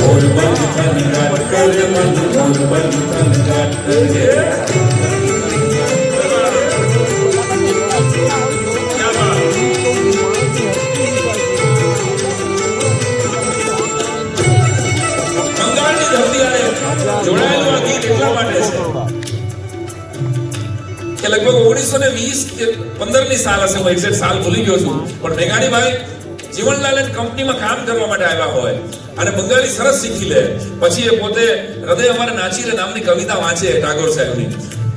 मोर बन थनगाट करे मन मोर बन थनगाट करे બંગાળની ધરતી આને જોડાયેલું આ ગીત એટલા માટે છે કે લગભગ 1920 કે 15ની સાલ હશે, હું એક્ઝેક્ટ સાલ ભૂલી ગયો છું, પણ મેઘાણીભાઈ જીવનલાલ એન્ડ કંપનીમાં કામ કરવા માટે આવ્યા હોય અને બંગાળી સરસ શીખી લે, પછી એ પોતે હૃદય અમારે નાચી રે નામની કવિતા વાંચે ટાગોર સાહેબની,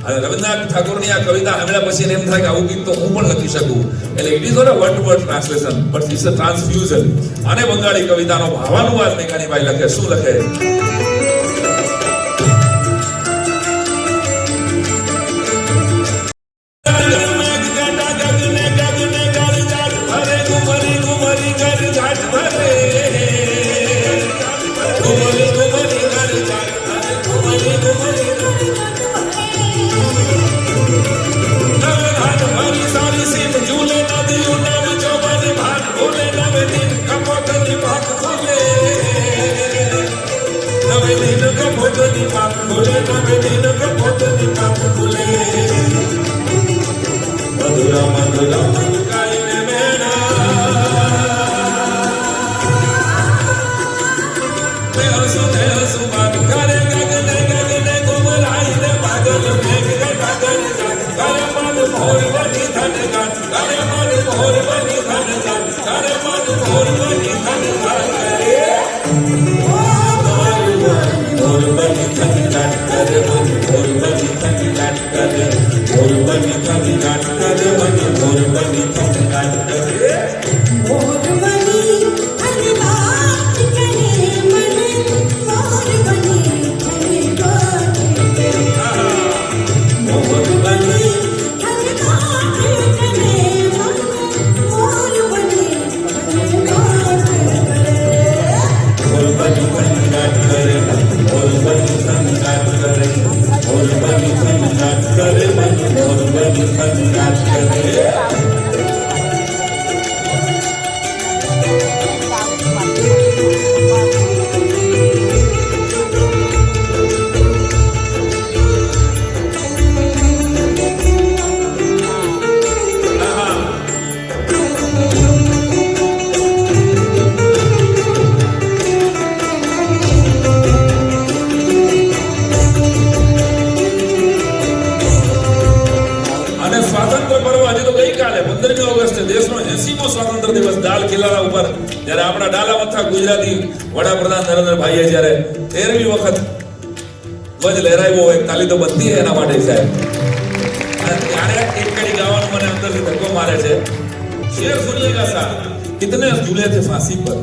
અને રવિન્દ્રનાથ ઠાકોરની આ કવિતા સાંભળ્યા પછી એમ થાય કે આવું ગીત તો હું પણ લખી શકું. એટલે it is not a word to word translation but it's a transfusion. અને બંગાળી કવિતાનો ભાવાનુવાદ મેઘાણીભાઈ લખે. શું લખે? મધુરા મધુરા મધુકાઈને મેણા હસુ બાત કરે ગગને ગગને ગુમરાઈને પાગલ મેઘ પાગલ કરે મન મોર બની થનગાટ કરે મન મોર બની થનગાટ કરે મન મોર બની થનગાટ મોર બની થનગાટ કરે મન મોર બની થનગાટ કરે મોર બની થનગાટ કરે મન મોર બની થનગાટ કરે મોર બની થનગાટ કરે મન મોર બની થનગાટ કરે મોર બની થનગાટ કરે મન મોર બની થનગાટ કરે મોર બની થનગાટ કરે મોર બની થનગાટ કરે મોર બની થનગાટ કરે મન મોર બની થનગાટ કરે. સ્વાતંત્ર્ય પર્વ હજી તો ગઈકાલે 15મી ઓગસ્ટે દેશનો 80મો સ્વાતંત્ર્ય દિવસ દાલ કિલ્લા ઉપર જ્યારે આપણા ડાલામથા ગુજરાતી વડાપ્રધાન નરેન્દ્રભાઈએ જ્યારે 13મી વખત ધ્વજ લહેરાવ્યો હોય, તાલી તો બનતી है એના માટે સાહેબ. અને ત્યારે એક કડી ગાવાનું મને અંદરથી ધક્કો મારે છે. शेर सुनिएगा साहब. कितने झूले थे फांसी पर,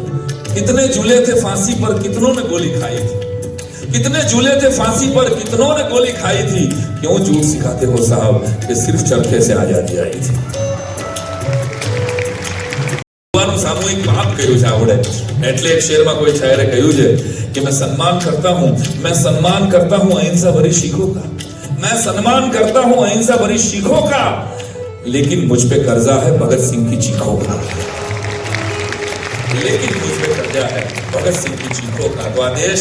कितने झूले थे फांसी पर, कितनों ने गोली खाई थी, कितने झूले थे फांसी पर, कितनों ने गोली खाई थी, क्यों झूठ सिखाते हो साहब कि सिर्फ चरखे से आजादी आई थी. सामूहिक पाप કહ્યું છે આવડે એટલે એક શેરમાં કોઈ શાયરે કહ્યું છે કે मैं सम्मान करता हूं अहिंसा भरी सीखों का, मैं सम्मान करता हूं अहिंसा भरी सीखों का, लेकिन मुझ पे कर्जा है भगत सिंह की चीखों का, लेकिन मुझ पे कर्जा है भगत सिंह की चीखों का. तो आदेश